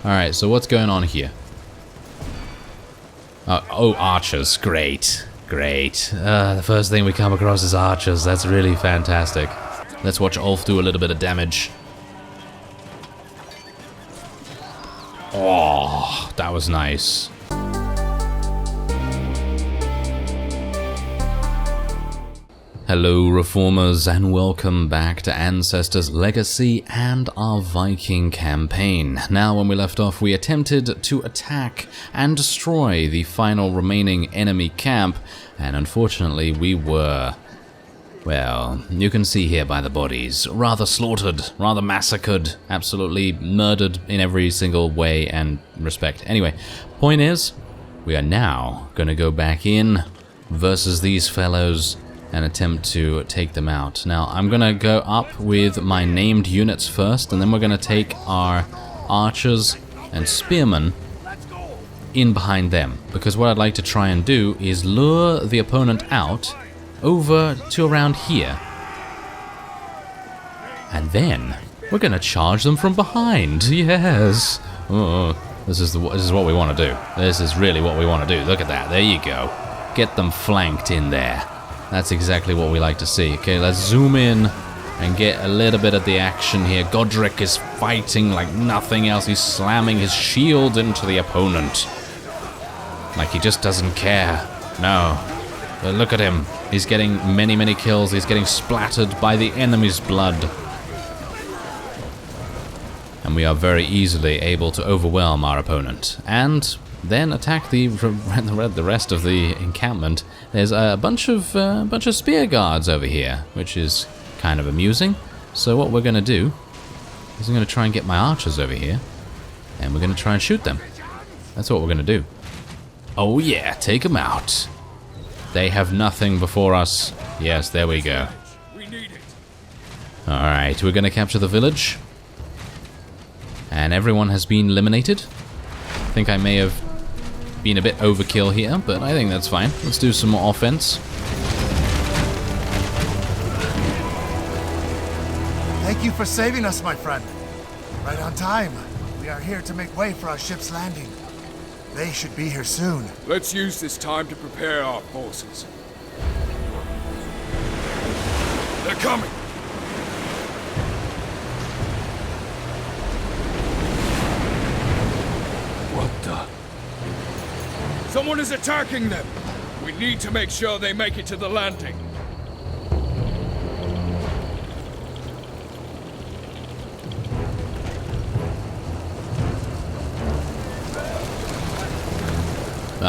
Alright, so what's going on here? Oh, archers. Great. Great. The first thing we come across is archers. That's really fantastic. Let's watch Ulf do a little bit of damage. Oh, that was nice. Hello Reformers and welcome back to Ancestors Legacy and our Viking Campaign. Now when we left off we attempted to attack and destroy the final remaining enemy camp, and unfortunately we were, well, you can see here by the bodies, rather slaughtered, rather massacred, absolutely murdered in every single way and respect. Anyway, point is, we are now going to go back in versus these fellows and attempt to take them out. Now, I'm going to go up with my named units first, and then we're going to take our archers and spearmen in behind them. Because what I'd like to try and do is lure the opponent out over to around here. And then we're going to charge them from behind. Yes. Oh, this is what we want to do. This is really what we want to do. Look at that. There you go. Get them flanked in there. That's exactly what we like to see. Okay, let's zoom in and get a little bit of the action here. Godric is fighting like nothing else. He's slamming his shield into the opponent. Like he just doesn't care. No. But look at him. He's getting many, many kills. He's getting splattered by the enemy's blood. And we are very easily able to overwhelm our opponent. And then attack the rest of the encampment. There's a bunch of spear guards over here, which is kind of amusing. So what we're going to do is I'm going to try and get my archers over here, and we're going to try and shoot them. That's what we're going to do. Oh yeah, take them out. They have nothing before us. Yes, there we go. Alright, we're going to capture the village. And everyone has been eliminated. I think I may have been a bit overkill here, but I think that's fine. Let's do some more offense. Thank you for saving us, my friend. Right on time. We are here to make way for our ship's landing. They should be here soon. Let's use this time to prepare our forces. They're coming! What the? Someone is attacking them! We need to make sure they make it to the landing.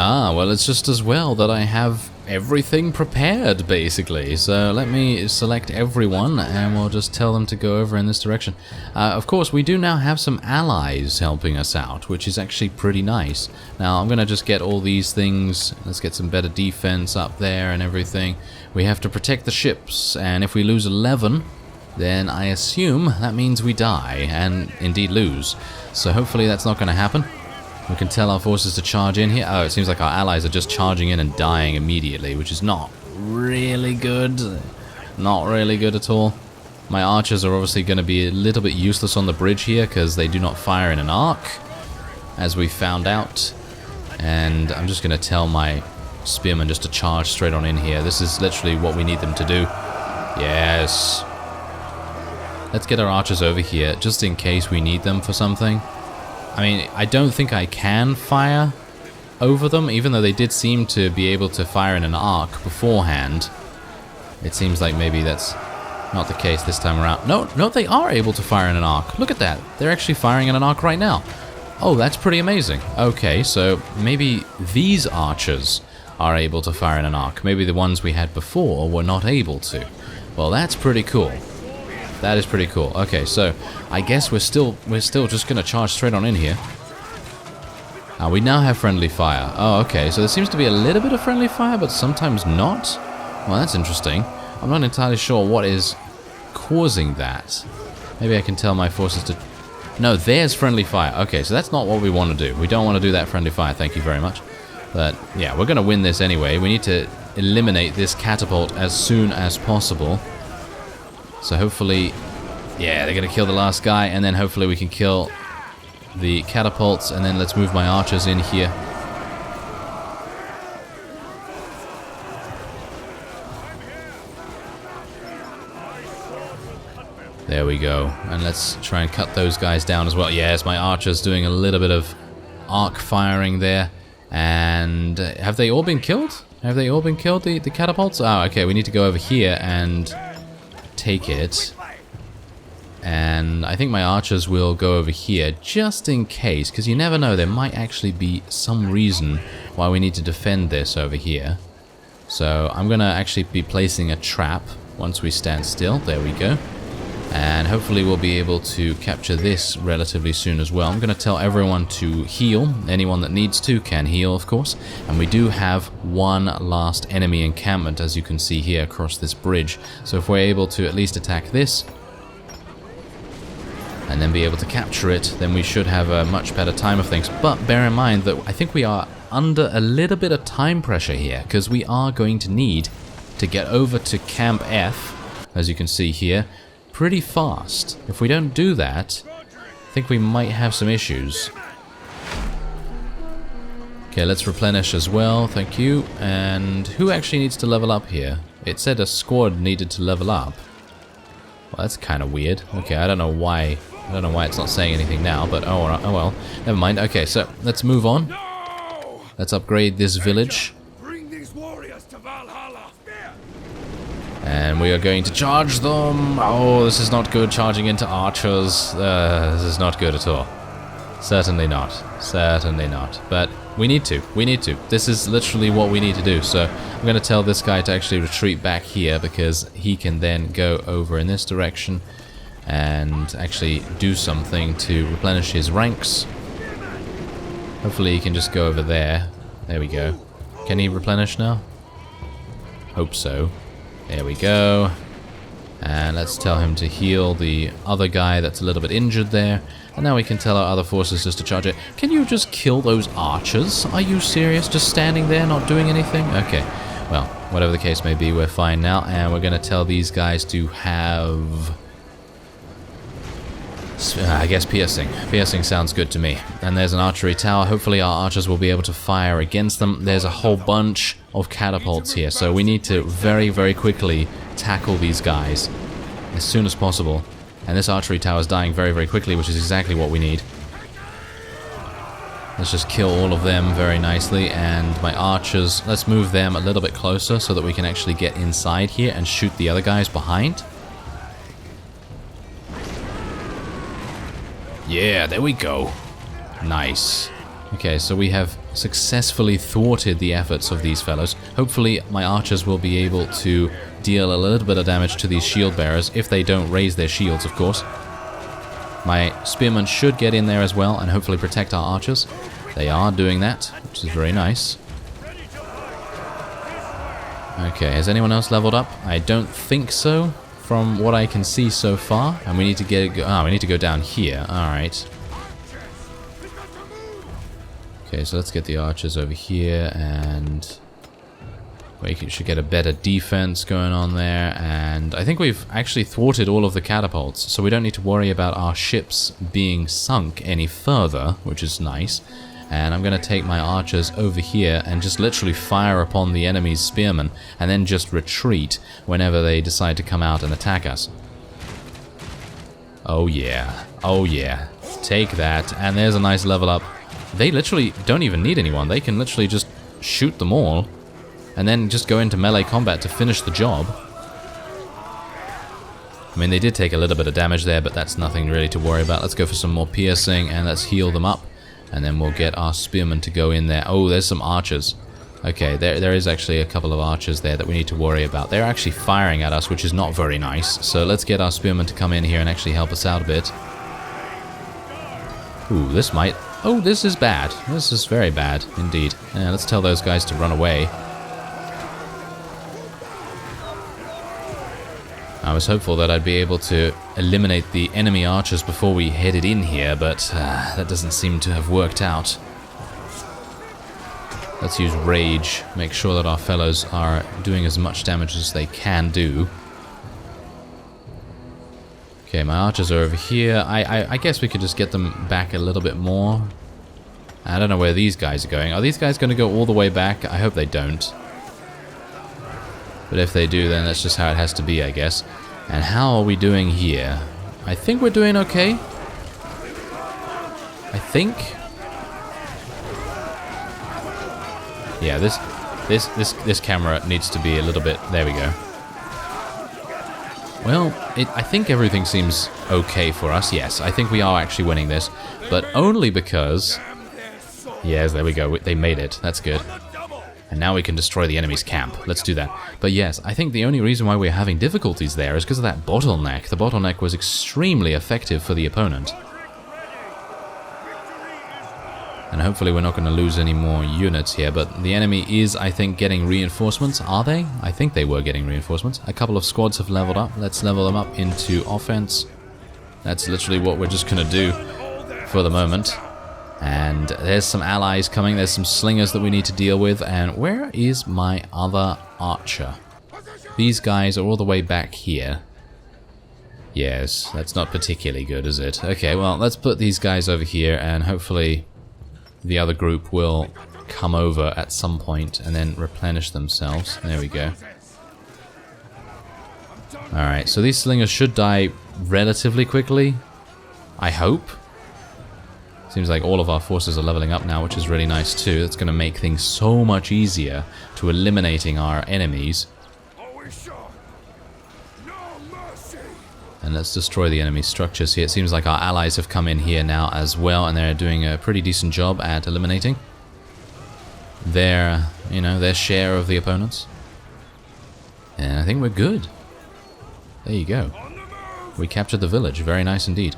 Ah, well, it's just as well that I have everything prepared, basically. So let me select everyone, and we'll just tell them to go over in this direction. Of course, we do now have some allies helping us out, which is actually pretty nice. Now, I'm going to just get all these things. Let's get some better defense up there and everything. We have to protect the ships, and if we lose 11, then I assume that means we die, and indeed lose. So hopefully that's not going to happen. We can tell our forces to charge in here. Oh, it seems like our allies are just charging in and dying immediately, which is not really good. Not really good at all. My archers are obviously going to be a little bit useless on the bridge here because they do not fire in an arc, as we found out. And I'm just going to tell my spearmen just to charge straight on in here. This is literally what we need them to do. Yes. Let's get our archers over here just in case we need them for something. I mean, I don't think I can fire over them, even though they did seem to be able to fire in an arc beforehand. It seems like maybe that's not the case this time around. No, they are able to fire in an arc. Look at that. They're actually firing in an arc right now. Oh, that's pretty amazing. Okay, so maybe these archers are able to fire in an arc. Maybe the ones we had before were not able to. Well, that's pretty cool. That is pretty cool. Okay, so I guess we're still just gonna charge straight on in here. We now have friendly fire. Oh, okay. So there seems to be a little bit of friendly fire, but sometimes not. Well, that's interesting. I'm not entirely sure what is causing that. Maybe I can tell my forces to. No, there's friendly fire. Okay, so that's not what we want to do. We don't want to do that friendly fire. Thank you very much. But yeah, we're gonna win this anyway. We need to eliminate this catapult as soon as possible. So hopefully, yeah, they're going to kill the last guy, and then hopefully we can kill the catapults, and then let's move my archers in here. There we go. And let's try and cut those guys down as well. Yes, my archer's doing a little bit of arc firing there. And have they all been killed? Have they all been killed, the catapults? Oh, okay, we need to go over here and take it. And I think my archers will go over here, just in case, because you never know, there might actually be some reason why we need to defend this over here. So I'm going to actually be placing a trap once we stand still. There we go. And hopefully we'll be able to capture this relatively soon as well. I'm going to tell everyone to heal. Anyone that needs to can heal, of course. And we do have one last enemy encampment, as you can see here, across this bridge. So if we're able to at least attack this, and then be able to capture it, then we should have a much better time of things. But bear in mind that I think we are under a little bit of time pressure here, because we are going to need to get over to Camp F, as you can see here, pretty fast. If we don't do that, I think we might have some issues. Okay, let's replenish as well, thank you. And who actually needs to level up here? It said a squad needed to level up. Well, that's kind of weird. Okay, I don't know why it's not saying anything now, but oh well, never mind. Okay, so let's move on. Let's upgrade this village. Bring these warriors to Valhalla. And we are going to charge them. Oh, this is not good, charging into archers. This is not good at all. Certainly not. Certainly not. But we need to. We need to. This is literally what we need to do. So I'm going to tell this guy to actually retreat back here, because he can then go over in this direction and actually do something to replenish his ranks. Hopefully he can just go over there. There we go. Can he replenish now? Hope so. There we go. And let's tell him to heal the other guy that's a little bit injured there. And now we can tell our other forces just to charge it. Can you just kill those archers? Are you serious? Just standing there, not doing anything? Okay. Well, whatever the case may be, we're fine now. And we're going to tell these guys to have... I guess piercing. Piercing sounds good to me. And there's an archery tower. Hopefully our archers will be able to fire against them. There's a whole bunch of catapults here, so we need to very, very quickly tackle these guys as soon as possible. And this archery tower is dying very, very quickly, which is exactly what we need. Let's just kill all of them very nicely. And my archers, let's move them a little bit closer so that we can actually get inside here and shoot the other guys behind. Yeah, there we go. Nice. Okay, so we have successfully thwarted the efforts of these fellows. Hopefully my archers will be able to deal a little bit of damage to these shield bearers, if they don't raise their shields, of course. My spearmen should get in there as well and hopefully protect our archers. They are doing that, which is very nice. Okay, has anyone else leveled up? I don't think so, from what I can see so far. And we need to we need to go down here. Alright. Okay, so let's get the archers over here, and we should get a better defense going on there. And I think we've actually thwarted all of the catapults, so we don't need to worry about our ships being sunk any further, which is nice. And I'm going to take my archers over here and just literally fire upon the enemy's spearmen, and then just retreat whenever they decide to come out and attack us. Oh yeah, oh yeah, take that. And there's a nice level up. They literally don't even need anyone. They can literally just shoot them all and then just go into melee combat to finish the job. I mean, they did take a little bit of damage there, but that's nothing really to worry about. Let's go for some more piercing and let's heal them up. And then we'll get our spearmen to go in there. Oh, there's some archers. Okay, there is actually a couple of archers there that we need to worry about. They're actually firing at us, which is not very nice. So let's get our spearmen to come in here and actually help us out a bit. Ooh, this might... Oh, this is bad. This is very bad, indeed. Let's tell those guys to run away. I was hopeful that I'd be able to eliminate the enemy archers before we headed in here, but that doesn't seem to have worked out. Let's use rage, make sure that our fellows are doing as much damage as they can do. Okay, my archers are over here. I guess we could just get them back a little bit more. I don't know where these guys are going. Are these guys going to go all the way back? I hope they don't. But if they do, then that's just how it has to be, I guess. And how are we doing here? I think we're doing okay. I think. Yeah, this camera needs to be a little bit... There we go. Well, I think everything seems okay for us. Yes, I think we are actually winning this. But only because... Yes, there we go. They made it. That's good. And now we can destroy the enemy's camp. Let's do that. But yes, I think the only reason why we're having difficulties there is because of that bottleneck. The bottleneck was extremely effective for the opponent. And hopefully we're not going to lose any more units here. But the enemy is, I think, getting reinforcements. Are they? I think they were getting reinforcements. A couple of squads have leveled up. Let's level them up into offense. That's literally what we're just going to do for the moment. And there's some allies coming. There's some slingers that we need to deal with. And where is my other archer? These guys are all the way back here. Yes, that's not particularly good, is it? Okay, well, let's put these guys over here and hopefully the other group will come over at some point and then replenish themselves. There we go. Alright, so these slingers should die relatively quickly. I hope. Seems like all of our forces are leveling up now, which is really nice too. That's going to make things so much easier to eliminating our enemies. And let's destroy the enemy structures here. It seems like our allies have come in here now as well, and they're doing a pretty decent job at eliminating their, their share of the opponents. And I think we're good. There you go. We captured the village. Very nice indeed.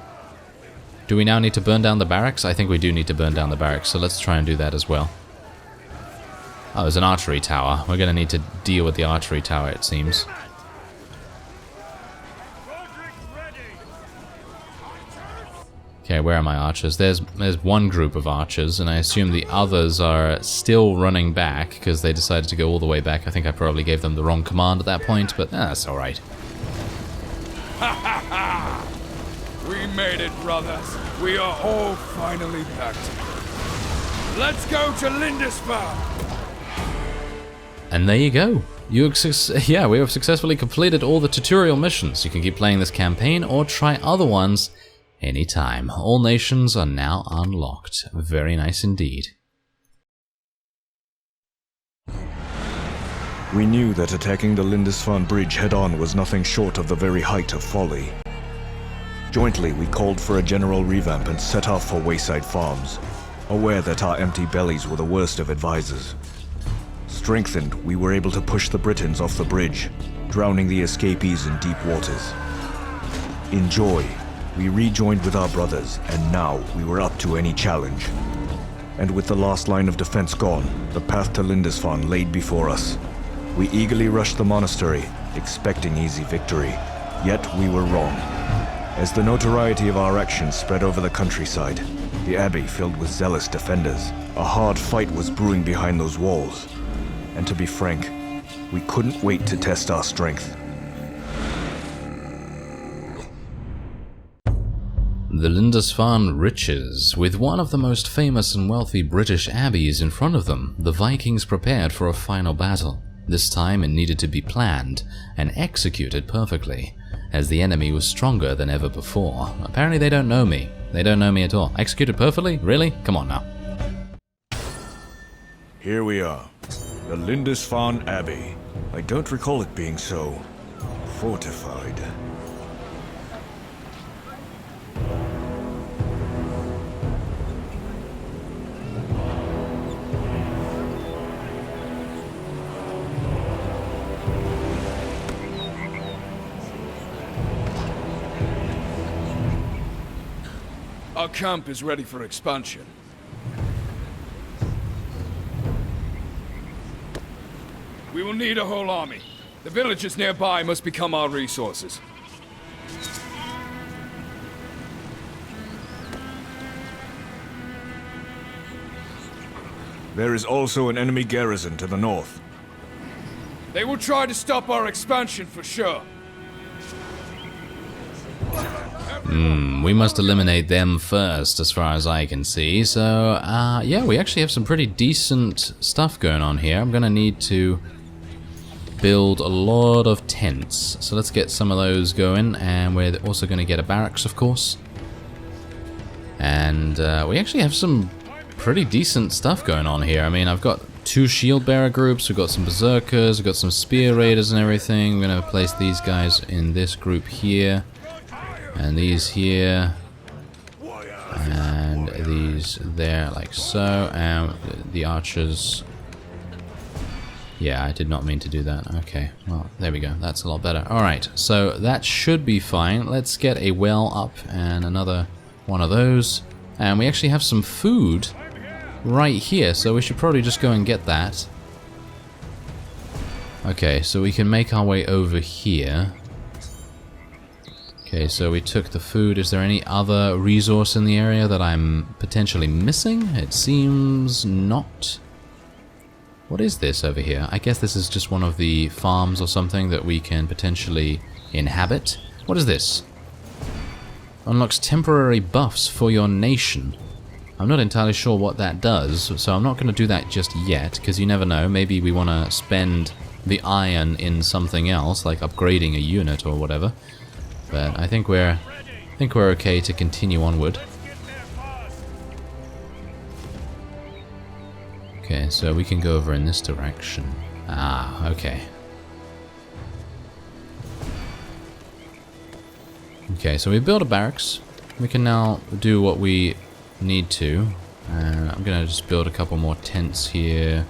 Do we now need to burn down the barracks? I think we do need to burn down the barracks, so let's try and do that as well. Oh, there's an archery tower. We're going to need to deal with the archery tower, it seems. Okay, where are my archers? There's one group of archers, and I assume the others are still running back because they decided to go all the way back. I think I probably gave them the wrong command at that point, but that's alright. Ha ha ha! We made it, brothers. We are all finally back together. Let's go to Lindisfarne! And there you go. We have successfully completed all the tutorial missions. You can keep playing this campaign or try other ones anytime. All nations are now unlocked. Very nice indeed. We knew that attacking the Lindisfarne Bridge head-on was nothing short of the very height of folly. Jointly, we called for a general revamp and set off for wayside farms, aware that our empty bellies were the worst of advisors. Strengthened, we were able to push the Britons off the bridge, drowning the escapees in deep waters. In joy, we rejoined with our brothers, and now we were up to any challenge. And with the last line of defense gone, the path to Lindisfarne laid before us. We eagerly rushed the monastery, expecting easy victory. Yet we were wrong. As the notoriety of our actions spread over the countryside, the abbey filled with zealous defenders, a hard fight was brewing behind those walls. And to be frank, we couldn't wait to test our strength. The Lindisfarne riches. With one of the most famous and wealthy British abbeys in front of them, the Vikings prepared for a final battle. This time it needed to be planned and executed perfectly, as the enemy was stronger than ever before. Apparently they don't know me. They don't know me at all. Executed perfectly? Really? Come on now. Here we are. The Lindisfarne Abbey. I don't recall it being so fortified. Our camp is ready for expansion. We will need a whole army. The villages nearby must become our resources. There is also an enemy garrison to the north. They will try to stop our expansion for sure. We must eliminate them first, as far as I can see. So, yeah, we actually have some pretty decent stuff going on here. I'm gonna need to build a lot of tents. So let's get some of those going, and we're also gonna get a barracks, of course. And we actually have some pretty decent stuff going on here. I mean, I've got 2 shield bearer groups, we've got some berserkers, we've got some spear raiders and everything. I'm gonna place these guys in this group here. And these here, and these there, like so, and the archers. Yeah, I did not mean to do that. Okay, well, there we go. That's a lot better. Alright, so that should be fine. Let's get a well up and another one of those. And we actually have some food right here, so we should probably just go and get that. Okay, so we can make our way over here. Okay, so we took the food. Is there any other resource in the area that I'm potentially missing? It seems not. What is this over here? I guess this is just one of the farms or something that we can potentially inhabit. What is this? Unlocks temporary buffs for your nation. I'm not entirely sure what that does, so I'm not going to do that just yet, because you never know. Maybe we want to spend the iron in something else, like upgrading a unit or whatever. But I think we're okay to continue onward. Okay, so we can go over in this direction. Ah, okay. Okay, so we built a barracks. We can now do what we need to. I'm gonna just build a couple more tents here.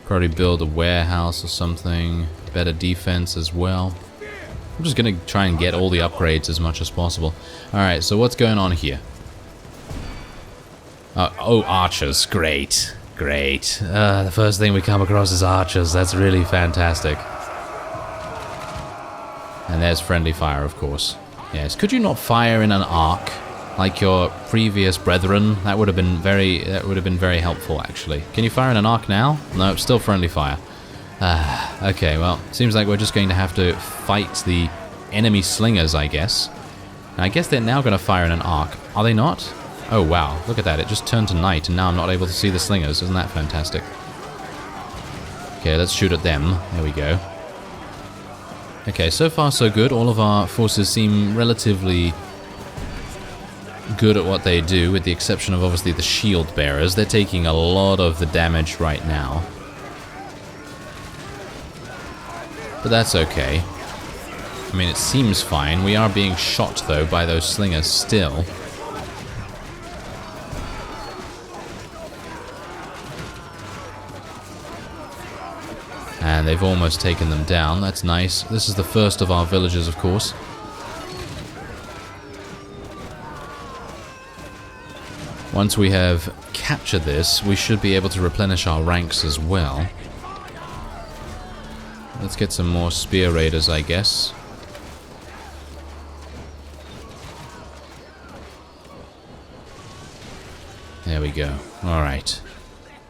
Probably build a warehouse or something. Better defense as well. I'm just gonna try and get all the upgrades as much as possible. Alright, so what's going on here? Oh, archers. Great. Great. The first thing we come across is archers. That's really fantastic. And there's friendly fire, of course. Yes. Could you not fire in an arc like your previous brethren? That would have been very helpful, actually. Can you fire in an arc now? No, still friendly fire. Okay, well, seems like we're just going to have to fight the enemy slingers, I guess. And I guess they're now going to fire in an arc. Are they not? Oh, wow. Look at that. It just turned to night, and now I'm not able to see the slingers. Isn't that fantastic? Okay, let's shoot at them. There we go. Okay, so far so good. All of our forces seem relatively good at what they do, with the exception of, obviously, the shield bearers. They're taking a lot of the damage right now. But that's okay. I mean, it seems fine. We are being shot, though, by those slingers still. And they've almost taken them down. That's nice. This is the first of our villages, of course. Once we have captured this, we should be able to replenish our ranks as well. Let's get some more spear raiders, I guess. There we go. Alright.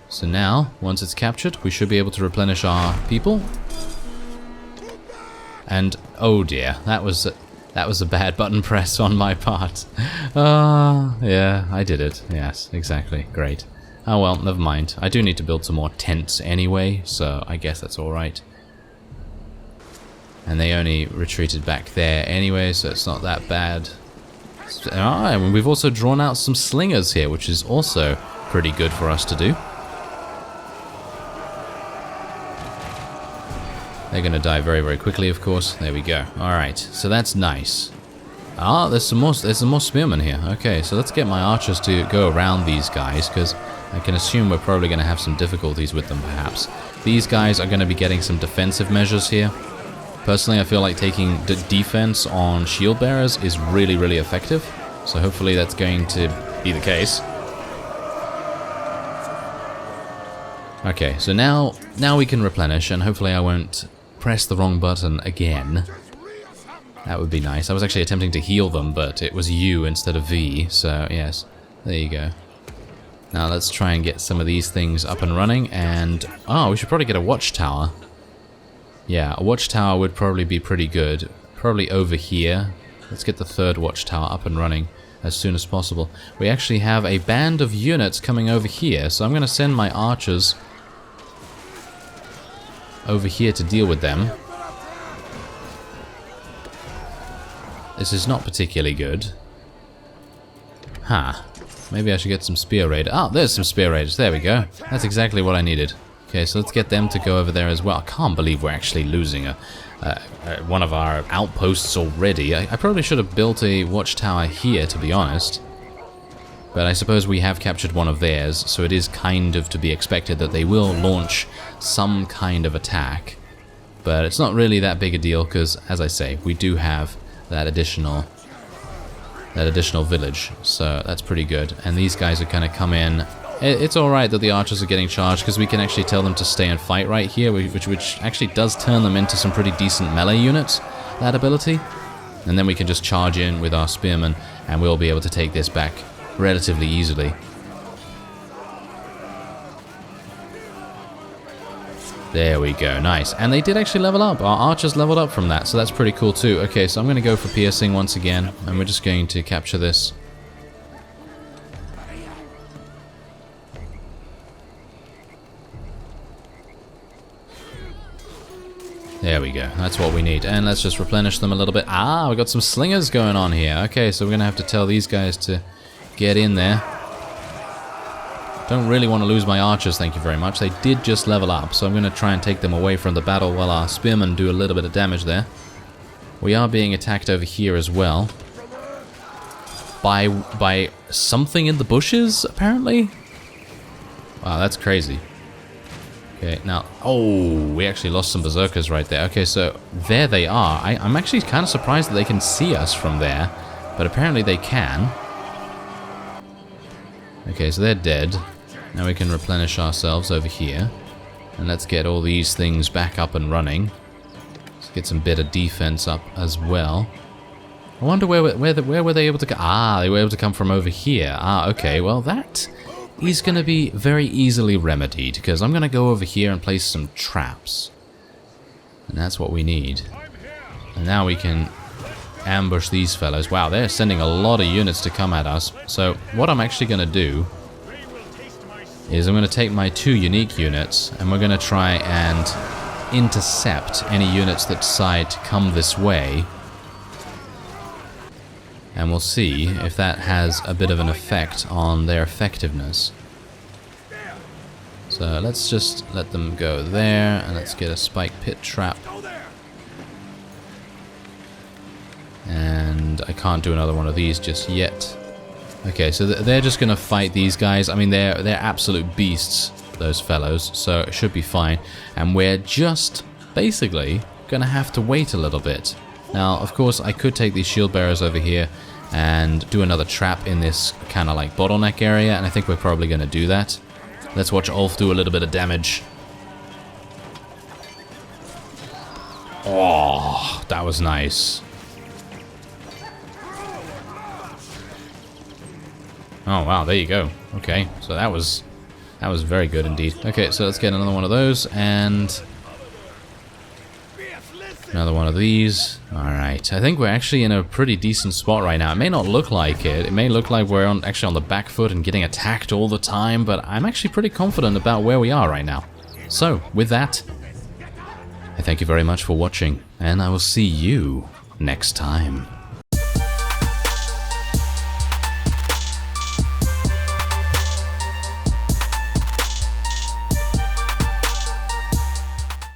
So now, once it's captured, we should be able to replenish our people. And, oh dear, that was a bad button press on my part. Yeah, I did it. Yes, exactly. Great. Oh well, never mind. I do need to build some more tents anyway, so I guess that's alright. And they only retreated back there anyway, so it's not that bad. Alright, and we've also drawn out some slingers here, which is also pretty good for us to do. They're going to die very, very quickly, of course. There we go. Alright, so that's nice. Ah, there's some more spearmen here. Okay, so let's get my archers to go around these guys, because I can assume we're probably going to have some difficulties with them, perhaps. These guys are going to be getting some defensive measures here. Personally, I feel like taking defense on shield bearers is really, really effective. So hopefully that's going to be the case. Okay, so now we can replenish, and hopefully I won't press the wrong button again. That would be nice. I was actually attempting to heal them, but it was U instead of V, so yes. There you go. Now let's try and get some of these things up and running, and... oh, we should probably get a watchtower. Yeah, a watchtower would probably be pretty good. Probably over here. Let's get the third watchtower up and running as soon as possible. We actually have a band of units coming over here, so I'm going to send my archers over here to deal with them. This is not particularly good. Huh. Maybe I should get some spear raiders. Oh, there's some spear raiders. There we go. That's exactly what I needed. Okay, so let's get them to go over there as well. I can't believe we're actually losing one of our outposts already. I probably should have built a watchtower here, to be honest. But I suppose we have captured one of theirs, so it is kind of to be expected that they will launch some kind of attack. But it's not really that big a deal, because, as I say, we do have that additional village, so that's pretty good. And these guys are going to come in. It's alright that the archers are getting charged, because we can actually tell them to stay and fight right here, which actually does turn them into some pretty decent melee units, that ability. And then we can just charge in with our spearmen, and we'll be able to take this back relatively easily. There we go, nice. And they did actually level up. Our archers leveled up from that, so that's pretty cool too. Okay, so I'm going to go for piercing once again, and we're just going to capture this. There we go, that's what we need. And let's just replenish them a little bit. Ah, we got some slingers going on here. Okay, so we're going to have to tell these guys to get in there. Don't really want to lose my archers, thank you very much. They did just level up, so I'm going to try and take them away from the battle while our spearmen do a little bit of damage there. We are being attacked over here as well. By something in the bushes, apparently? Wow, that's crazy. Okay, now... Oh, we actually lost some berserkers right there. Okay, so there they are. I'm actually kind of surprised that they can see us from there, but apparently they can. Okay, so they're dead. Now we can replenish ourselves over here. And let's get all these things back up and running. Let's get some better defense up as well. I wonder where were they able to go? Ah, they were able to come from over here. Ah, okay, well that is going to be very easily remedied, because I'm going to go over here and place some traps. And that's what we need. And now we can ambush these fellows. Wow, they're sending a lot of units to come at us. So what I'm actually going to do is I'm going to take my 2 unique units, and we're going to try and intercept any units that decide to come this way. And we'll see if that has a bit of an effect on their effectiveness. So let's just let them go there, and let's get a spike pit trap. And I can't do another one of these just yet. Okay, so they're just going to fight these guys. I mean, they're absolute beasts, those fellows, so it should be fine. And we're just basically going to have to wait a little bit. Now, of course, I could take these shield bearers over here and do another trap in this kind of like bottleneck area, and I think we're probably going to do that. Let's watch Ulf do a little bit of damage. Oh, that was nice. Oh wow, there you go. Okay, so that was very good indeed. Okay, so let's get another one of those, and another one of these. Alright, I think we're actually in a pretty decent spot right now. It may not look like it. It may look like we're actually on the back foot and getting attacked all the time, but I'm actually pretty confident about where we are right now. So, with that, I thank you very much for watching, and I will see you next time.